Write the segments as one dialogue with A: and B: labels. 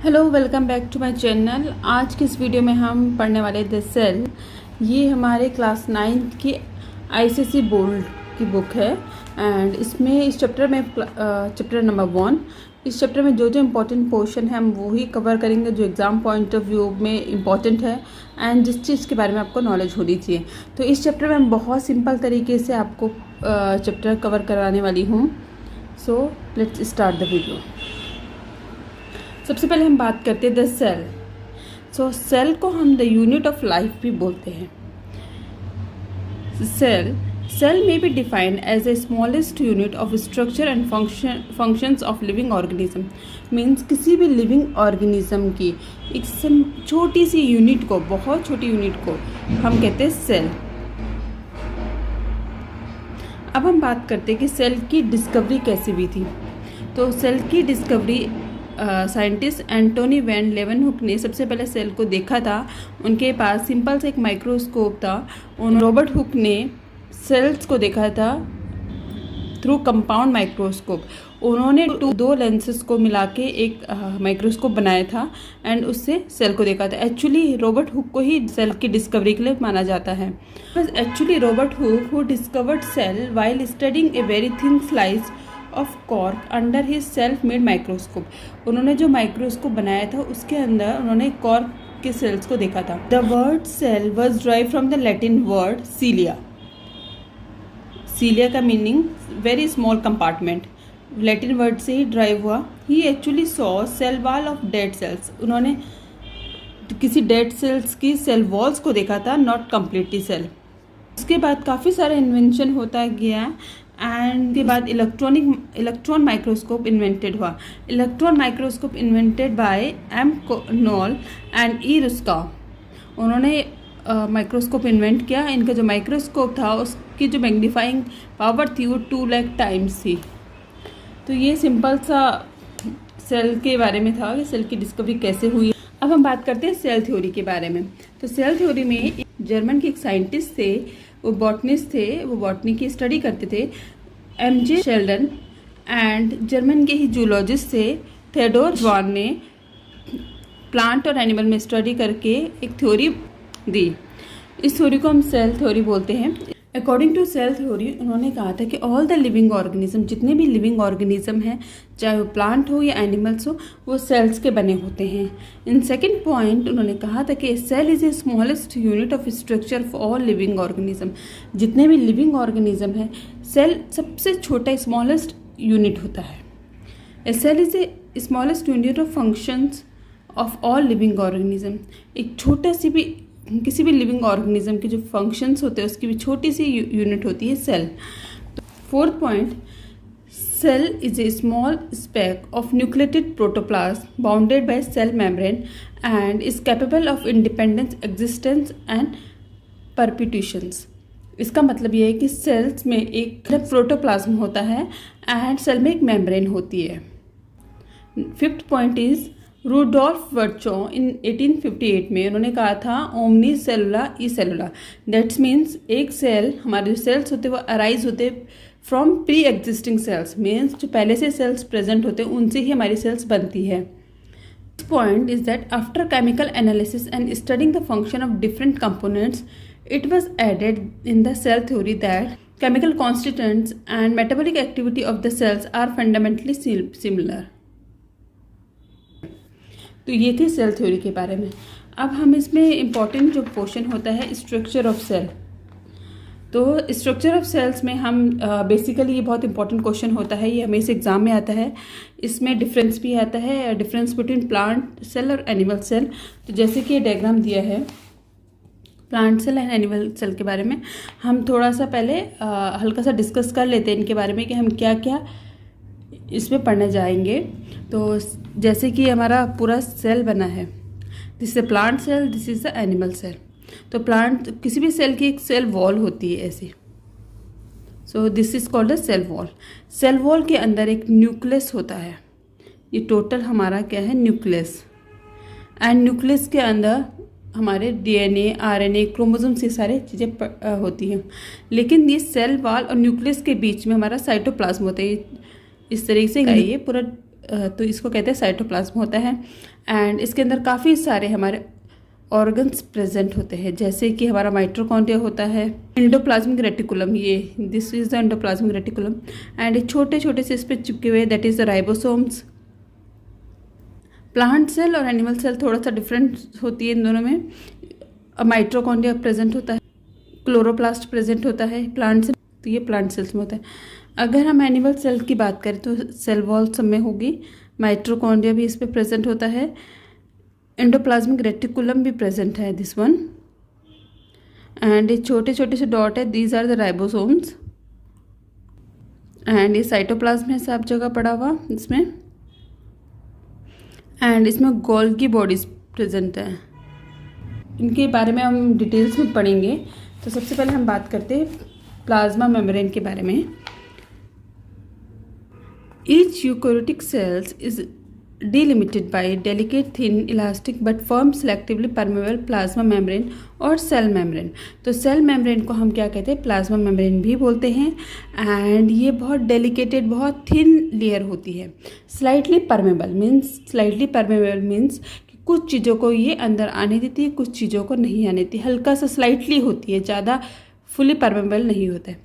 A: Hello, welcome back to my channel. आज के इस वीडियो में हम पढ़ने वाले द सेल। ये हमारे क्लास 9th की आईसीएसई बोर्ड की बुक है एंड इसमें इस चैप्टर में चैप्टर नंबर 1, इस चैप्टर में जो इम्पोर्टेंट पोर्शन है हम वही कवर करेंगे जो एग्ज़ाम पॉइंट ऑफ व्यू में इम्पॉर्टेंट है एंड जिस चीज़ के बारे में आपको नॉलेज होनी चाहिए। तो इस चैप्टर में हम बहुत सिंपल तरीके से आपको चैप्टर कवर कराने वाली हूँ। So let's start the video. सबसे पहले हम बात करते हैं द सेल। सो सेल को हम द यूनिट ऑफ लाइफ भी बोलते हैं। Cell may be defined as a smallest unit of structure and functions of living organism. Means किसी भी लिविंग ऑर्गेनिज्म की एक छोटी सी यूनिट को, बहुत छोटी यूनिट को हम कहते हैं सेल। अब हम बात करते हैं कि सेल की डिस्कवरी कैसे हुई थी। तो सेल की डिस्कवरी साइंटिस्ट एंटोनी वैन लेवनहुक ने सबसे पहले सेल को देखा था। उनके पास सिंपल सा एक माइक्रोस्कोप था। रॉबर्ट हुक ने सेल्स को देखा था थ्रू कंपाउंड माइक्रोस्कोप। उन्होंने दो लेंसेज को मिला के एक माइक्रोस्कोप बनाया था एंड उससे सेल को देखा था। एक्चुअली रॉबर्ट हुक को ही सेल की डिस्कवरी के लिए माना जाता है। Actually Robert Hooke who discovered cell while studying a very thin slice of cork under his self made microscope. उन्होंने जो माइक्रोस्कोप बनाया था उसके अंदर उन्होंने कॉर्क के सेल्स को देखा था। The word cell was derive from the Latin word सीलिया। सीलिया का meaning very small compartment, Latin word से ही ड्राइव हुआ। He actually saw cell wall of dead cells. उन्होंने किसी डेड सेल्स की सेल वॉल्स को देखा था, नॉट कम्प्लीटली सेल। उसके बाद काफ़ी सारा इन्वेंशन होता गया एंड के बाद इलेक्ट्रॉन माइक्रोस्कोप इन्वेंटेड हुआ। Electron microscope invented by M Knoll and E Ruska. उन्होंने माइक्रोस्कोप इन्वेंट किया। इनका जो माइक्रोस्कोप था उसकी जो मैग्नीफाइंग पावर थी वो 2 लाख टाइम्स थी। तो ये सिंपल सा सेल के बारे में था कि सेल की डिस्कवरी कैसे हुई। अब हम बात करते हैं सेल थ्योरी के बारे में। तो सेल थ्योरी में जर्मन के एक साइंटिस्ट थे, वो बॉटनिस्ट थे, वो बॉटनी की स्टडी करते थे, एमजे शेल्डन। एंड जर्मन के ही जूलॉजिस्ट थे थियोडोर स्वान ने प्लांट और एनिमल में स्टडी करके एक थ्योरी दी। इस थ्योरी को हम सेल थ्योरी बोलते हैं। अकॉर्डिंग टू सेल थ्योरी उन्होंने कहा था कि ऑल द लिविंग ऑर्गेनिज्म, जितने भी लिविंग ऑर्गेनिज्म हैं, चाहे वो प्लांट हो या एनिमल्स हो, वो सेल्स के बने होते हैं। इन सेकंड पॉइंट उन्होंने कहा था कि cell is a smallest unit of structure for all living organism. जितने भी लिविंग ऑर्गेनिज्म हैं, सेल सबसे छोटा स्मॉलेस्ट यूनिट होता है। A cell is a smallest unit of functions of all living organism. एक छोटा सी भी किसी भी लिविंग ऑर्गेनिज्म के जो फंक्शंस होते हैं उसकी भी छोटी सी यूनिट होती है सेल। तो fourth point, cell is a small speck of nucleated protoplasm bounded by cell membrane and is capable of independence existence and perpetuations. इसका मतलब ये है कि सेल्स में एक प्रोटोप्लाज्म होता है एंड सेल में एक मेम्ब्रेन होती है। फिफ्थ पॉइंट इज रूडोल्फ वर्चो इन 1858 में उन्होंने कहा था ओमनी सेलुला ई सेलुला। दैट्स मीन्स एक सेल, हमारे जो सेल्स होते हैं वो अराइज होते from pre existing cells. Means जो पहले से सेल्स प्रेजेंट होते हैं उनसे ही हमारी सेल्स बनती है। Point is that after chemical analysis and studying the function of different components it was added in the cell theory that chemical constituents and metabolic activity of the cells are fundamentally similar। तो ये थे cell theory के बारे में। अब हम इसमें important जो पोर्शन होता है स्ट्रक्चर ऑफ सेल। तो स्ट्रक्चर ऑफ सेल्स में हम बेसिकली ये बहुत इंपॉर्टेंट क्वेश्चन होता है, ये हमेशा एग्जाम में आता है। इसमें डिफरेंस भी आता है, डिफरेंस बिटवीन प्लांट सेल और एनिमल सेल। तो जैसे कि ये डायग्राम दिया है plant cell and animal cell के बारे में, हम थोड़ा सा पहले हल्का सा डिस्कस कर लेते हैं इनके बारे में कि हम क्या क्या इसमें पढ़ने जाएंगे। तो जैसे कि हमारा पूरा सेल बना है, this is a plant cell, this is the animal cell. तो प्लांट किसी भी सेल की एक सेल वॉल होती है ऐसे। So this is called a cell wall. Cell wall के अंदर एक न्यूक्लियस होता है। ये टोटल हमारा क्या है, न्यूक्लियस। एंड न्यूक्लियस के अंदर हमारे डीएनए, आरएनए, क्रोमोसोम्स, ये सारी चीज़ें होती हैं। लेकिन ये सेल वॉल और न्यूक्लियस के बीच में हमारा साइटोप्लाज्म होता है। इस तरीके से ये पूरा तो इसको कहते हैं साइटोप्लाज्म होता है। एंड इसके अंदर काफ़ी सारे हमारे ऑर्गन्स प्रेजेंट होते हैं, जैसे कि हमारा माइटोकॉन्ड्रिया होता है, एंडोप्लाज्मिक रेटिकुलम, ये this is the endoplasmic reticulum, and ये छोटे छोटे से इस पर चिपके हुए that is the ribosomes. Plant cell और एनिमल सेल थोड़ा सा डिफरेंट होती है इन दोनों में। माइटोकॉन्ड्रिया प्रेजेंट होता है, क्लोरोप्लास्ट प्रेजेंट होता है प्लांट सेल, तो ये प्लांट सेल्स में होता है। अगर हम एनिमल सेल की बात करें तो सेल वॉल सब में होगी, माइटोकॉन्ड्रिया भी इस पर प्रेजेंट होता है, एंडोप्लाज्मिक रेटिकुलम भी प्रेजेंट है दिस वन, एंड ये छोटे छोटे से डॉट है, these are the ribosomes, and ये साइटोप्लाज्म है सब जगह पड़ा हुआ इसमें, एंड इसमें गोल्गी बॉडीज प्रेजेंट है। इनके बारे में हम डिटेल्स में पढ़ेंगे। तो सबसे पहले हम बात करते हैं प्लाज्मा मेम्ब्रेन के बारे में। Each eukaryotic cells is delimited by delicate thin elastic but firm selectively permeable plasma membrane और सेल मेम्ब्रेन। तो सेल मेम्ब्रेन को हम क्या कहते हैं, प्लाज्मा मेम्ब्रेन भी बोलते हैं, एंड ये बहुत डेलिकेटेड बहुत थिन लेयर होती है। स्लाइटली परमेबल मीन्स कि कुछ चीज़ों को ये अंदर आने देती है, कुछ चीज़ों को नहीं आने देती, हल्का सा स्लाइटली होती है, ज़्यादा फुली परमेबल नहीं होता है।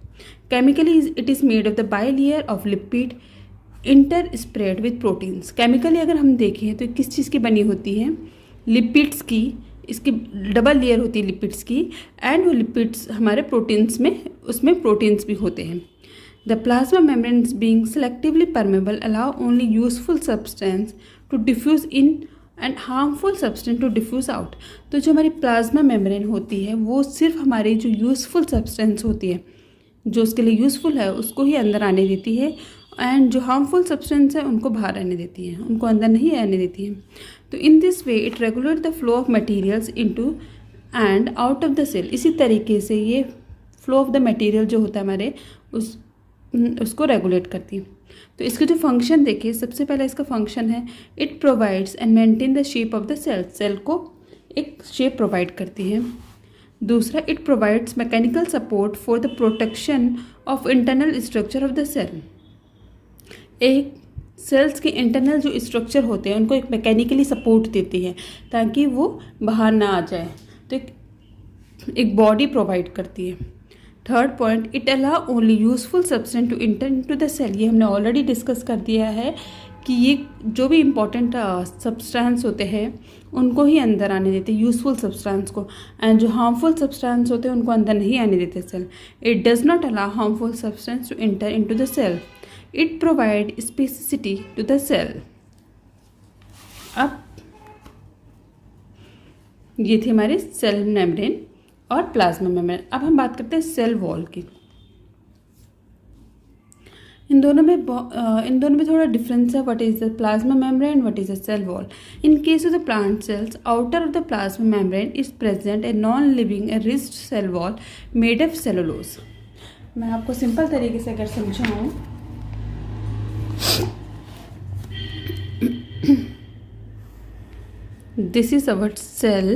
A: Chemically it is made of the by layer of lipid inter spread with proteins. Chemically अगर हम देखें तो किस चीज़ की बनी होती है, लिपिड्स की, इसकी डबल लेयर होती है लिपिड्स की, एंड वो लिपिड्स हमारे प्रोटीन्स में, उसमें प्रोटीन्स भी होते हैं। The plasma membranes being selectively permeable allow only useful substance to diffuse in and harmful substance to diffuse out. तो जो हमारी प्लाज्मा मेम्ब्रेन होती है वो सिर्फ हमारी जो यूज़फुल सब्सटेंस होती है, जो उसके लिए यूज़फुल है उसको ही अंदर आने देती है, एंड जो हार्मफुल सब्सटेंस है उनको बाहर आने देती है, उनको अंदर नहीं आने देती है। तो in this way it regulate the flow of materials into and out of the cell. इसी तरीके से ये फ्लो ऑफ द मटेरियल जो होता है हमारे उसको रेगुलेट करती है। तो इसके जो फंक्शन देखिए, सबसे पहले इसका फंक्शन है it provides and maintain the shape of the cell, cell को एक शेप प्रोवाइड करती है। दूसरा, it provides mechanical support for the protection of internal structure of the cell. एक सेल्स के इंटरनल जो स्ट्रक्चर होते हैं उनको एक मैकेनिकली सपोर्ट देती है ताकि वो बाहर ना आ जाए, तो एक बॉडी प्रोवाइड करती है। Third point, it allow only useful substance to enter into the cell. ये हमने ऑलरेडी डिस्कस कर दिया है कि ये जो भी इम्पॉर्टेंट सब्सटेंस होते हैं उनको ही अंदर आने देते, यूजफुल सब्सटेंस को, एंड जो हार्मफुल सब्सटेंस होते हैं उनको अंदर नहीं आने देते cell. It does not allow harmful substance to enter into the cell. It provide specificity to the cell. अब ये थे हमारे सेल मेम्ब्रेन और प्लाज्मा मेम्ब्रेन। अब हम बात करते हैं सेल वॉल की। इन दोनों में थोड़ा डिफरेंस है। What is the plasma membrane, what is the cell wall. In case of the plant cells, outer of the plasma membrane is present a non living a rigid cell wall made of cellulose. मैं आपको simple तरीके से अगर समझाऊं, this is our cell,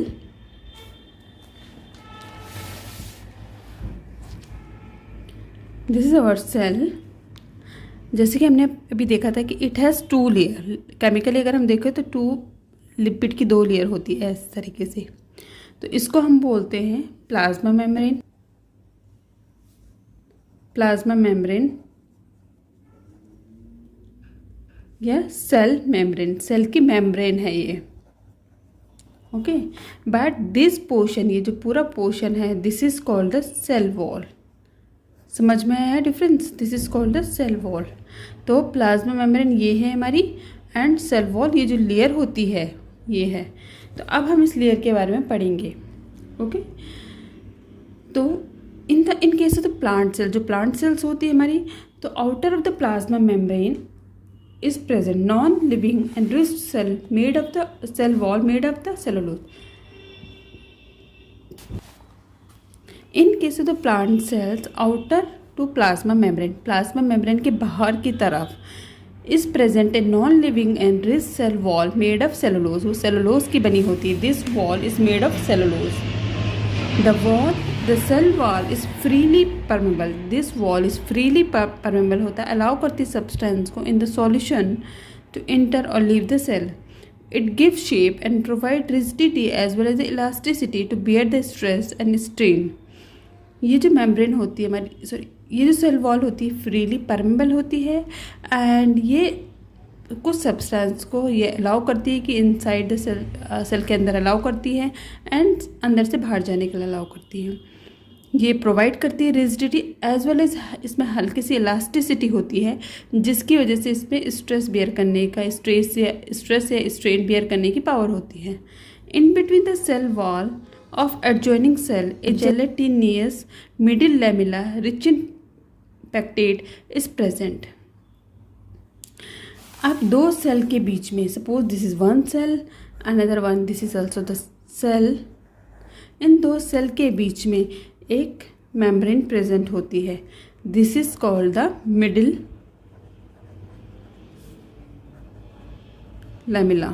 A: this is our cell। जैसे कि हमने अभी देखा था कि इट हैज़ 2 लेयर। केमिकली अगर हम देखें तो 2 लिपिड की 2 लेयर होती है इस तरीके से। तो इसको हम बोलते हैं प्लाज्मा मेम्ब्रेन, प्लाज्मा मेम्ब्रेन या सेल मेम्ब्रेन। सेल की मेम्ब्रेन है ये, ओके। बट दिस पोर्शन, ये जो पूरा पोर्शन है, this is called the cell wall. समझ में आया difference? This is called the cell wall. तो प्लाज्मा मेम्ब्रेन ये है हमारी, एंड सेल वॉल ये जो लेयर होती है ये है। तो अब हम इस लेयर के बारे में पढ़ेंगे, ओके। तो in case of the plant cell, जो प्लांट सेल्स होती है हमारी, तो outer of the plasma membrane is present non-living enriched cell made of the cell wall made of the cellulose. In case of the plant cells, outer to plasma membrane के बाहर की तरफ is present a non-living enriched cell wall made of cellulose। वो cellulose की बनी होती है। This wall is made of cellulose। The cell wall is freely permeable। This wall is freely permeable होता है, अलाउ करती सब्सटेंस को in the solution to enter or leave the cell. It gives shape and provide rigidity as well as the elasticity to bear the stress and strain. ये जो membrane होती है हमारी ये जो सेल वॉल होती है फ्रीली परमेबल होती है एंड ये कुछ सब्सटेंस को ये अलाउ करती है कि इनसाइड द सेल के अंदर अलाउ करती है एंड अंदर से बाहर जाने के लिए अलाउ करती है. ये प्रोवाइड करती है रिजिडिटी एज वेल एज इसमें हल्की सी इलास्टिसिटी होती है जिसकी वजह से इसमें स्ट्रेस बेयर करने का स्ट्रेस या स्ट्रेन बेयर करने की पावर होती है. In between the cell wall of adjoining cell a gelatinous middle lamella rich in pectate is present. अब दो सेल के बीच में suppose this is one cell another one this is also the cell, इन दो cell के बीच में एक मेम्ब्रेन प्रेजेंट होती है. This is called the middle lamella.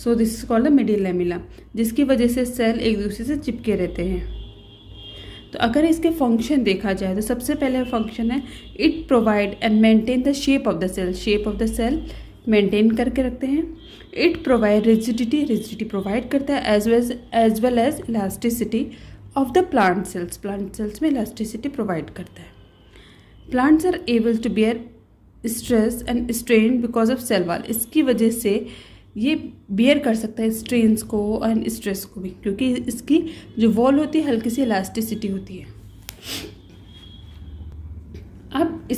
A: So this is called the middle lamella, जिसकी वजह से सेल एक दूसरे से चिपके रहते हैं. तो अगर इसके फंक्शन देखा जाए तो सबसे पहले फंक्शन है it provide and maintain the shape of the cell. Shape of the cell maintain करके रखते हैं. इट प्रोवाइड रिजिडिटी प्रोवाइड करता है as well as elasticity of the plant cells. Plant cells में इलास्टिसिटी प्रोवाइड करता है. Plants are able to bear stress and strain because of cell wall. इसकी वजह से ये बियर कर सकता है स्ट्रेन्स को एंड स्ट्रेस को भी, क्योंकि इसकी जो वॉल होती है हल्की सी इलास्टिसिटी होती है. अब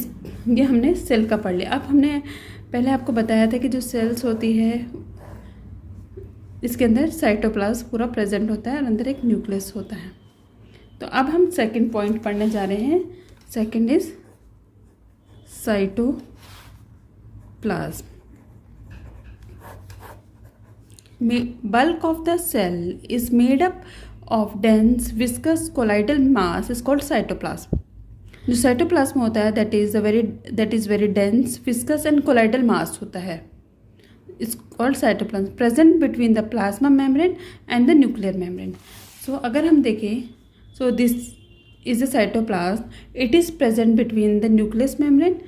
A: ये हमने सेल का पढ़ लिया. अब हमने पहले आपको बताया था कि जो सेल्स होती है इसके अंदर साइटोप्लाज्म पूरा प्रेजेंट होता है और अंदर एक न्यूक्लियस होता है. तो अब हम सेकंड पॉइंट पढ़ने जा रहे हैं. Second is cytoplasm. Bulk of the cell is made up of dense viscous colloidal mass is called cytoplasm. जो साइटोप्लाज्म होता है that is very dense viscous and colloidal mass होता है. It's called cytoplasm present between the plasma membrane and the nuclear membrane. So अगर हम देखें so this is a cytoplasm. It is present between the nucleus membrane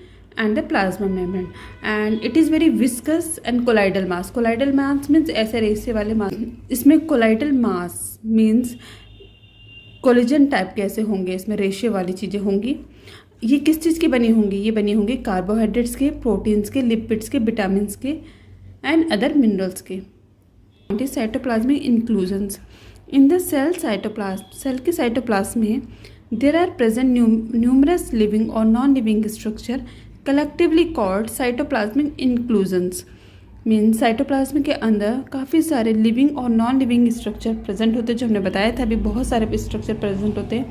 A: and the plasma membrane and it is very viscous and colloidal mass. Colloidal mass means ऐसे रेशे वाले मास. इसमें colloidal mass means collagen type के ऐसे होंगे, इसमें रेशे वाली चीज़ें होंगी. ये किस चीज़ की बनी होंगी? ये बनी होंगी कार्बोहाइड्रेट्स के, प्रोटीन्स के, लिपिड्स के, विटामिन्स के एंड अदर मिनरल्स के. Cytoplasmic inclusions in the cell cytoplasm. Cell के साइटोप्लाज्म में there are present numerous living और non living structure collectively called cytoplasmic inclusions. Means cytoplasm के अंदर काफ़ी सारे लिविंग और नॉन लिविंग स्ट्रक्चर प्रेजेंट होते हैं. जो हमने बताया था अभी बहुत सारे स्ट्रक्चर प्रेजेंट होते हैं,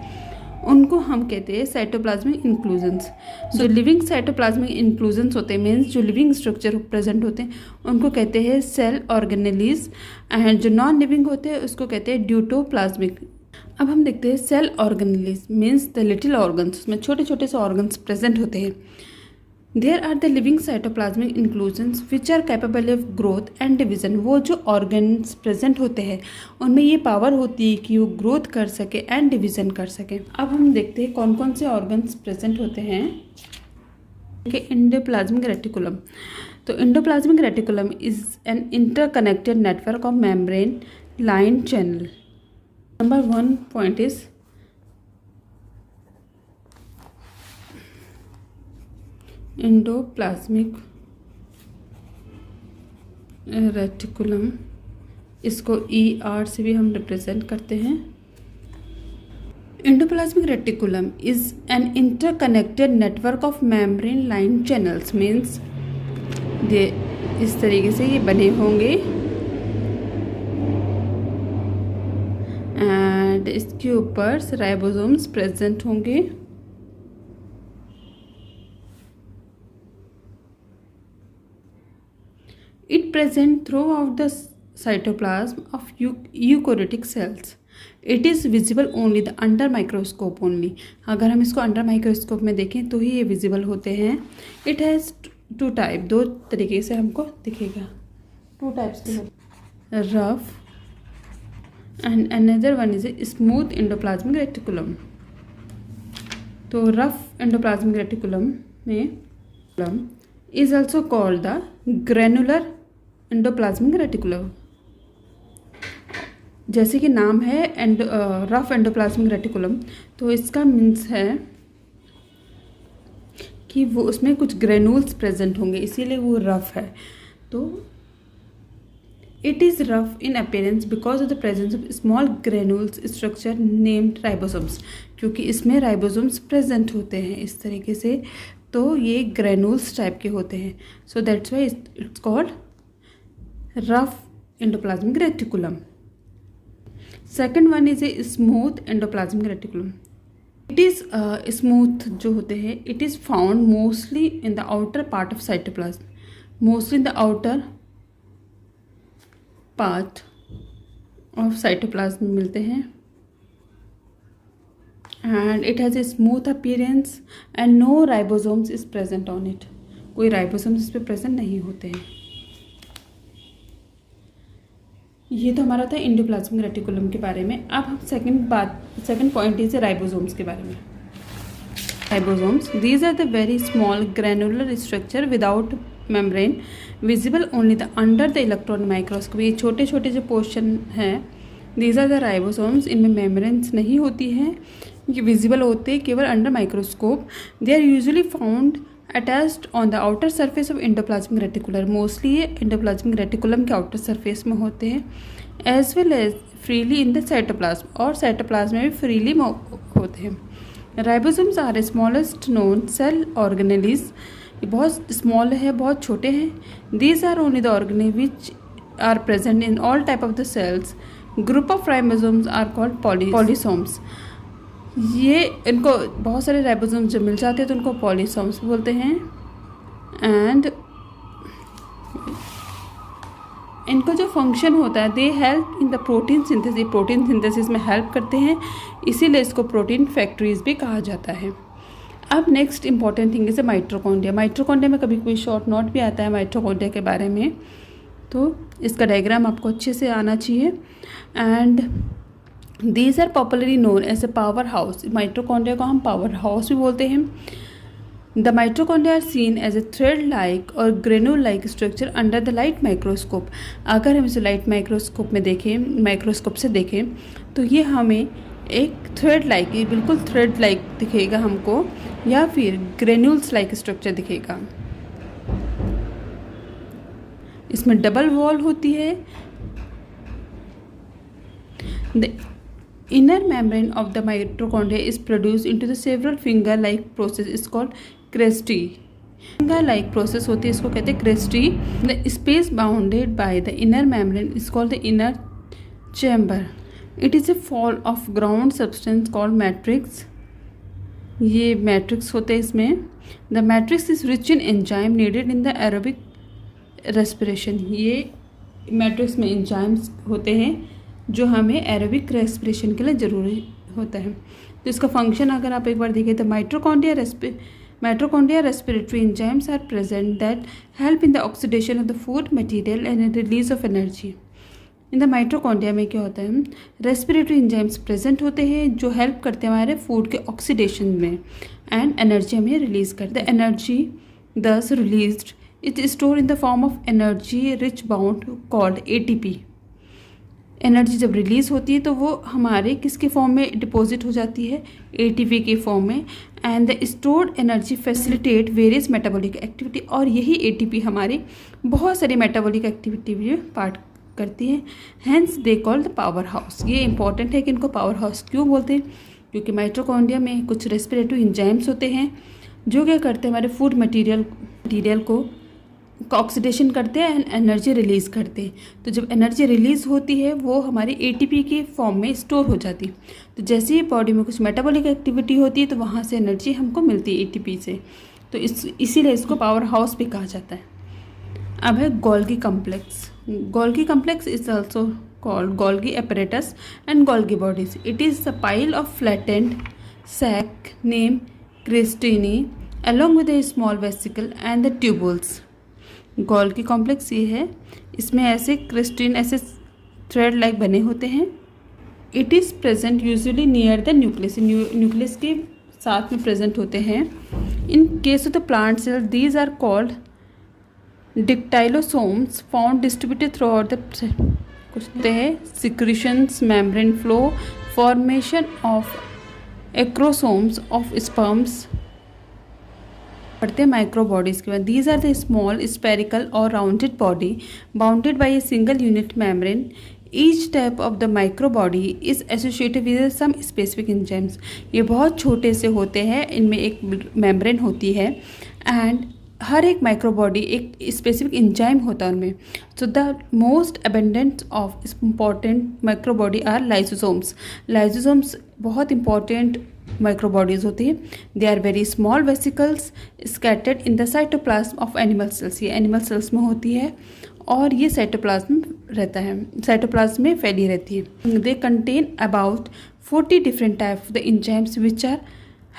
A: उनको हम कहते हैं साइटोप्लाज्मिक इंक्लूजन्स. जो लिविंग साइटोप्लाज्मिक इंक्लूजन्स होते हैं मीन्स जो लिविंग स्ट्रक्चर प्रेजेंट होते हैं उनको कहते हैं सेल ऑर्गेनेलीज एंड जो नॉन लिविंग होते हैं उसको कहते हैं ड्यूटोप्लाज्मिक. अब हम देखते हैं cell organelles means the little organs. उसमें छोटे छोटे से ऑर्गन्स प्रेजेंट होते हैं. There are the living cytoplasmic inclusions which are capable of growth and division. वो जो organs present होते हैं उनमें ये पावर होती है कि वो ग्रोथ कर सके एंड डिवीज़न कर सके. अब हम देखते हैं कौन कौन से ऑर्गन्स प्रेजेंट होते हैं. Endoplasmic reticulum. तो endoplasmic reticulum is an interconnected network of membrane line channel. Number 1 point is endoplasmic reticulum. इसको ER से भी हम रिप्रेजेंट करते हैं. Endoplasmic reticulum is an interconnected network of membrane line channels. Means इस तरीके से ये बने होंगे एंड इसके ऊपर राइबोसोम्स प्रेजेंट होंगे. It present throughout the cytoplasm of eukaryotic cells. It is visible only the under microscope only. अगर हम इसको अंडर माइक्रोस्कोप में देखें तो ही ये विजिबल होते हैं. It has 2 type. 2 तरीके से हमको दिखेगा. 2 types के rough and another one is a smooth endoplasmic reticulum. तो रफ एंडोप्लाज्मिक रेटिकुलम में is also called the granular endoplasmic reticulum. जैसे कि नाम है रफ एंडोप्लाज्मिक रेटिकुलम, तो इसका मीन्स है कि वो उसमें कुछ ग्रेनुल्स प्रेजेंट होंगे, इसीलिए वो रफ है। तो it is rough in appearance because of the presence of small granules structure named ribosomes, क्योंकि इसमें राइबोसोम्स प्रेजेंट होते हैं इस तरीके से, तो ये ग्रेनुल्स टाइप के होते हैं। So that's why it's called rough endoplasmic reticulum. Second one is a smooth endoplasmic reticulum. It is smooth जो होते हैं, it is found mostly in the outer part of cytoplasm, mostly in the outer part of cytoplasm मिलते हैं। And it has a smooth appearance and no ribosomes is present on it, कोई ribosomes इस पर present नहीं होते हैं। ये तो हमारा था एंडोप्लाज्मिक रेटिकुलम के बारे में। अब हम सेकंड पॉइंट इज राइबोसोम्स के बारे में। Ribosomes, these are the very small granular structure without membrane visible only the under the electron microscope. ये छोटे छोटे जो पोर्शन हैं, दीज आर द राइबोसोम्स, इनमें मेम्ब्रेन्स नहीं होती हैं, ये विजिबल होते हैं केवल under microscope. They are usually found attached on the outer surface of endoplasmic reticular, mostly ये एंडोप्लाज्मिक रेटिकुलम के आउटर सरफेस में होते हैं, as well as freely in the cytoplasm, और साइटोप्लाज्म में भी फ्रीली होते हैं। Ribosomes are smallest known cell organelles, ये बहुत स्मॉल है, बहुत छोटे हैं। These are only the organelle which are present in all type of the cells. Group of ribosomes are called polysomes. ये इनको बहुत सारे राइबोसोम्स जब मिल जाते हैं तो उनको पॉलीसोम्स बोलते हैं। एंड इनको जो फंक्शन होता है, they help in the protein synthesis, ये प्रोटीन सिंथेसिस में हेल्प करते हैं, इसीलिए इसको प्रोटीन फैक्ट्रीज भी कहा जाता है। अब next important thing is mitochondria. Mitochondria में कभी कोई शॉर्ट नोट भी आता है माइटोकॉन्ड्रिया के बारे में, तो इसका डायग्राम आपको अच्छे से आना चाहिए। And these are popularly known as a powerhouse. Mitochondria को हम पावर हाउस भी बोलते हैं। The mitochondria are seen as a thread like और granule like structure under the light microscope. अगर हम इसे लाइट माइक्रोस्कोप में देखें, माइक्रोस्कोप से देखें, तो ये हमें एक थ्रेड लाइक, बिल्कुल थ्रेड लाइक दिखेगा हमको, या फिर ग्रेन्यूल्स लाइक स्ट्रक्चर दिखेगा। इसमें डबल वॉल होती है। The inner membrane of the mitochondria is produced into the several finger like process is called cristae. Finger like process होती है, इसको कहते हैं cristae. The space bounded by the inner membrane is called the inner chamber. It is a full of ground substance called matrix. ये matrix होते हैं इसमें। The matrix is rich in enzyme needed in the aerobic respiration. ये matrix में enzymes होते हैं जो हमें एरोबिक रेस्पिरेशन के लिए ज़रूरी होता है। तो इसका फंक्शन अगर आप एक बार देखें तो mitochondria respiratory enzymes are present that help in the oxidation of the food material and release of energy. In the mitochondria में क्या होता है, रेस्पिरेटरी एंजाइम्स प्रेजेंट होते हैं जो हेल्प करते हैं हमारे फूड के ऑक्सीडेशन में एंड एनर्जी हमें रिलीज करते हैं। एनर्जी दस released is store in the form of energy rich bound called ATP। Energy जब रिलीज़ होती है तो वो हमारे किसके फॉर्म में डिपॉजिट हो जाती है, ATP के फॉर्म में। And the stored energy facilitate various metabolic activity, और यही ATP हमारी बहुत सारी मेटाबॉलिक एक्टिविटी में पार्ट करती है। Hence they call the power house. ये इंपॉर्टेंट है कि इनको पावर हाउस क्यों बोलते हैं, क्योंकि माइटोकॉन्ड्रिया में कुछ रेस्पिरेटरी एंजाइम्स होते हैं जो क्या करते हैं, हमारे फूड मटीरियल को ऑक्सीडेशन करते हैं एंड एनर्जी रिलीज़ करते हैं। तो जब एनर्जी रिलीज़ होती है वो हमारी ATP के फॉर्म में स्टोर हो जाती है। तो जैसे ही बॉडी में कुछ मेटाबॉलिक एक्टिविटी होती है तो वहाँ से एनर्जी हमको मिलती है ATP से। तो इसीलिए इसको पावर हाउस भी कहा जाता है। अब है Golgi complex. Golgi complex is also called Golgi apparatus and Golgi bodies. It is a pile of flattened sac named crestini along with a small vesicle and the tubules. Golgi complex ये है, इसमें ऐसे Christine ऐसे thread like बने होते हैं। It is present usually near the nucleus, के साथ में प्रेजेंट होते हैं। In case of the plant cell these are called dictyosomes found distributed throughout the कुछ है secretions, membrane flow, formation of acrosomes of sperms. पढ़ते हैं micro bodies के बाद। These are the small spherical और rounded body bounded by a single unit membrane. Each type of the micro body is associated with some specific enzymes. ये बहुत छोटे से होते हैं, इनमें एक मेम्ब्रेन होती है एंड हर एक माइक्रो बॉडी एक स्पेसिफिक एंजाइम होता है उनमें। So the most abundant of important micro body are lysosomes. Lysosomes बहुत इंपॉर्टेंट माइक्रो बॉडीज होती है। They are very small vesicles scattered in the cytoplasm of animal cells. ये एनिमल सेल्स में होती है और ये साइटोप्लाज्म रहता है, साइटोप्लाज्म में फैली रहती है। They contain about 40 different type of the enzymes which are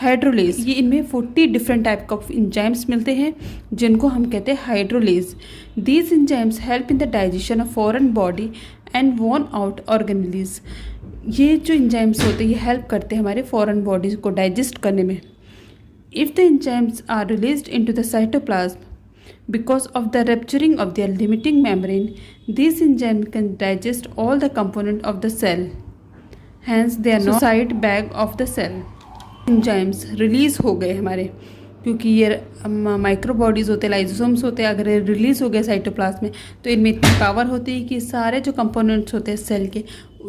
A: hydrolase. ये इनमें 40 डिफरेंट टाइप ऑफ एंजाइम्स मिलते हैं जिनको हम कहते हैं hydrolase. These enzymes help in the digestion of foreign body and worn out organelles. ये जो एंजाइम्स होते हैं ये हेल्प करते हैं हमारे फॉरेन बॉडीज को डाइजेस्ट करने में। If the enzymes are released into the cytoplasm because of the rupturing of their limiting membrane, these enzymes can digest all the component of the cell. Hence, they are not side bag of the cell. Enzymes release हो गए हमारे, क्योंकि ये micro bodies होते हैं, lysosomes होते हैं, अगर रिलीज़ हो गए साइटोप्लाज्म में तो इनमें इतनी पावर होती है कि सारे जो कंपोनेंट्स होते हैं सेल के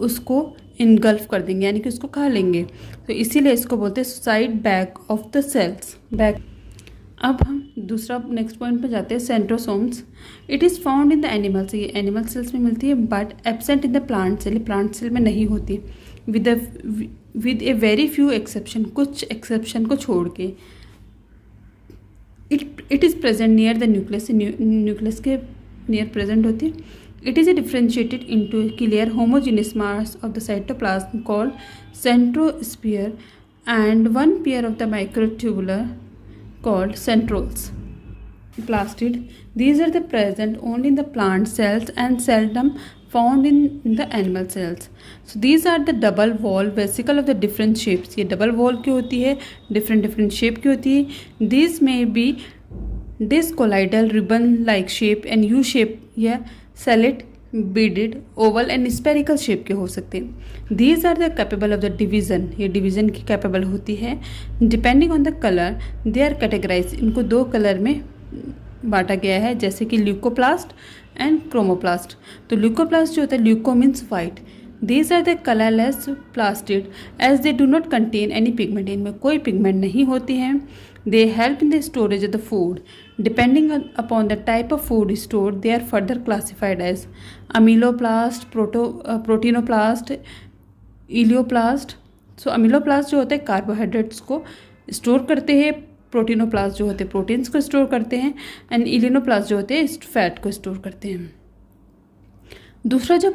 A: उसको इनगल्फ कर देंगे, यानी कि उसको खा लेंगे। तो इसीलिए इसको बोलते हैं side bag of the cells, bag. अब हम दूसरा नेक्स्ट पॉइंट पे जाते हैं, centrosomes. It is found in the animals. ये एनिमल सेल्स में मिलती है but absent in the plant cell. Plant cell में नहीं होती with a very few exception, कुछ एक्सेप्शन को छोड़ के। It is present near the nucleus, nucleus के नियर प्रेजेंट होती है। It is a differentiated into clear homogeneous mass of the cytoplasm called centrosphere and one pair of the microtubular called centrioles. Plastid. These are the present only in the plant cells and seldom found in the animal cells. So these are the double wall vesicle of the different shapes. ये double wall की होती है, different shape की होती है। These may be discolloidal ribbon like shape and U shape या salad beaded, oval and spherical shape के हो सकते हैं। These are the capable of the division. ये division की capable होती है। Depending on the color, they are categorized. इनको दो कलर में बांटा गया है, जैसे कि ल्यूकोप्लास्ट एंड क्रोमोप्लास्ट। तो ल्यूकोप्लास्ट जो होता है, leuco means white. These are the colorless plastid as they do not contain any pigment. इनमें कोई पिगमेंट नहीं होती है। They help in the storage of the food. Depending upon the type of food stored, they are further classified as amyloplast, proteinoplast, elaioplast. So amyloplast जो होते हैं carbohydrates को store करते हैं, प्रोटीनोप्लास्ट जो होते हैं प्रोटीन्स को स्टोर करते हैं एंड इलिनोप्लास्ट जो होते हैं फैट को स्टोर करते हैं। दूसरा जो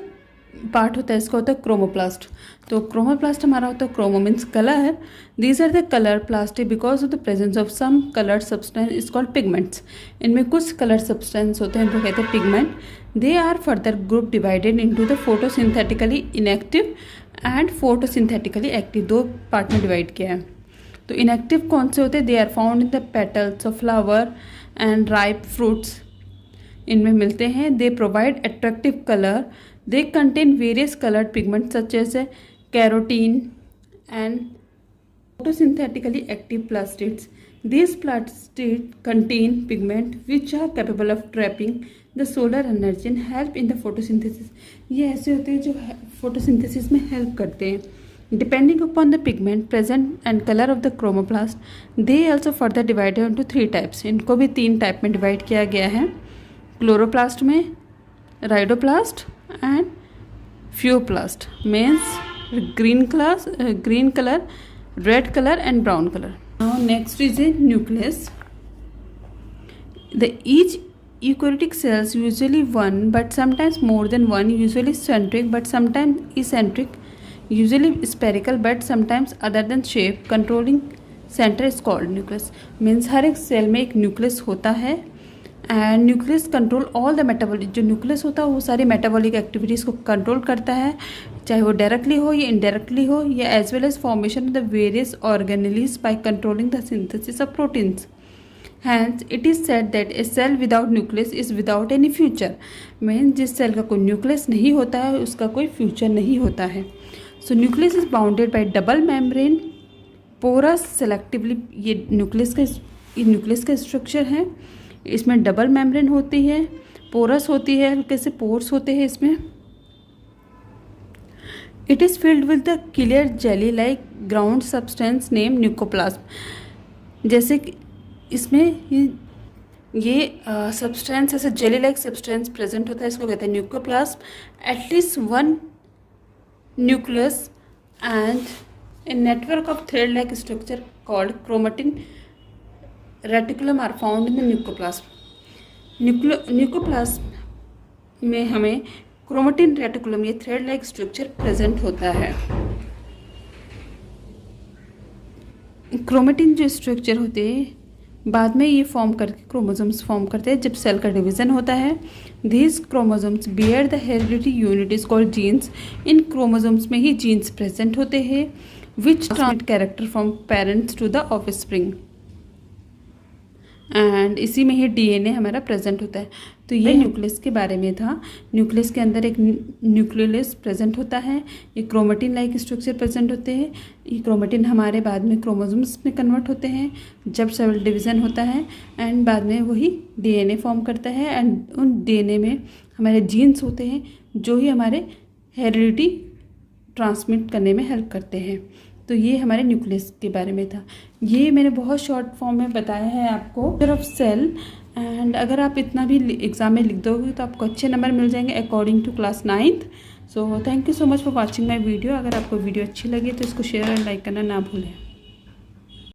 A: पार्ट होता है इसका होता है क्रोमोप्लास्ट। तो क्रोमोप्लास्ट हमारा होता है, chromo means colour. These are the colour plastic because of the presence of some colour substance is called pigments. इनमें कुछ कलर सब्सटेंस होते हैं, इनको कहते हैं pigment. They are further group divided into the photosynthetically inactive and photosynthetically active, दो part में divide किया है। तो इनएक्टिव कौन से होते हैं? They are found in the petals of flower and ripe fruits, इनमें मिलते हैं। They provide attractive colour. They contain various colored pigments such as carotene and photosynthetically active plastids. These plastids contain pigment which are capable of trapping the solar energy and help in the photosynthesis. ये ऐसे होते हैं जो photosynthesis में help करते हैं। Depending upon the pigment present and color of the chromoplast, they also further divided into 3 types. इनको भी 3 टाइप में डिवाइड किया गया है, क्लोरोप्लास्ट में, राइडोप्लास्ट and pheoplast, means green color, red color and brown color. Now next is a nucleus. The each eukaryotic cells usually one but sometimes more than one, usually centric but sometimes eccentric, usually spherical but sometimes other than shape, controlling center is called nucleus. Means हर एक cell में एक nucleus होता है and nucleus control all the metabolic. जो nucleus होता है वो सारी मेटाबॉलिक एक्टिविटीज़ को कंट्रोल करता है, चाहे वो डायरेक्टली हो या इनडायरेक्टली हो, या as well as formation of the various organelles by controlling the synthesis of proteins. Hence it is said that a cell without nucleus is without any future. Mean जिस cell का कोई nucleus नहीं होता है उसका कोई फ्यूचर नहीं होता है। So nucleus is bounded by double membrane porous selectively. ये न्यूक्लियस का स्ट्रक्चर है, इसमें डबल मेम्ब्रेन होती है, पोरस होती है, हल्के से पोर्स होते हैं इसमें। It is filled with the clear jelly like ground substance name nucleoplasm. जैसे कि इसमें ये सब्सटेंस ऐसे जेली लाइक सब्सटेंस प्रेजेंट होता है, इसको कहते हैं nucleoplasm. At least one nucleus and a network of thread like structure called chromatin reticulum are found in the nucleoplasm. Nucleoplasm में हमें क्रोमेटिन रेटिकुलम ये थ्रेड लाइक स्ट्रक्चर प्रेजेंट होता है। क्रोमेटिन जो स्ट्रक्चर होते हैं बाद में ये फॉर्म करके क्रोमोसोम्स फॉर्म करते हैं जब सेल का डिवीजन होता है। These chromosomes bear the heredity unit is called genes. इन क्रोमोसोम्स में ही जीन्स प्रेजेंट होते हैं which transmit character from parents to the offspring. And इसी में ही डीएनए हमारा प्रेजेंट होता है। तो ये न्यूक्लियस के बारे में था। न्यूक्लियस के अंदर एक न्यूक्लियस प्रेजेंट होता है, ये क्रोमेटिन लाइक स्ट्रक्चर प्रेजेंट होते हैं। ये क्रोमेटिन हमारे बाद में क्रोमोसोम्स में कन्वर्ट होते हैं जब सेल डिवीज़न होता है, एंड बाद में वही डीएनए फॉर्म करता है। एंड उन डीएनए में हमारे जीन्स होते हैं जो ही हमारे हेरिडिटी ट्रांसमिट करने में हेल्प करते हैं। तो ये हमारे न्यूक्लियस के बारे में था। ये मैंने बहुत शॉर्ट फॉर्म में बताया है आपको ऑफ सेल। एंड अगर आप इतना भी एग्ज़ाम में लिख दोगे तो आपको अच्छे नंबर मिल जाएंगे according to class 9th। So thank you so much for watching my video. अगर आपको वीडियो अच्छी लगी तो इसको शेयर और लाइक करना ना भूलें।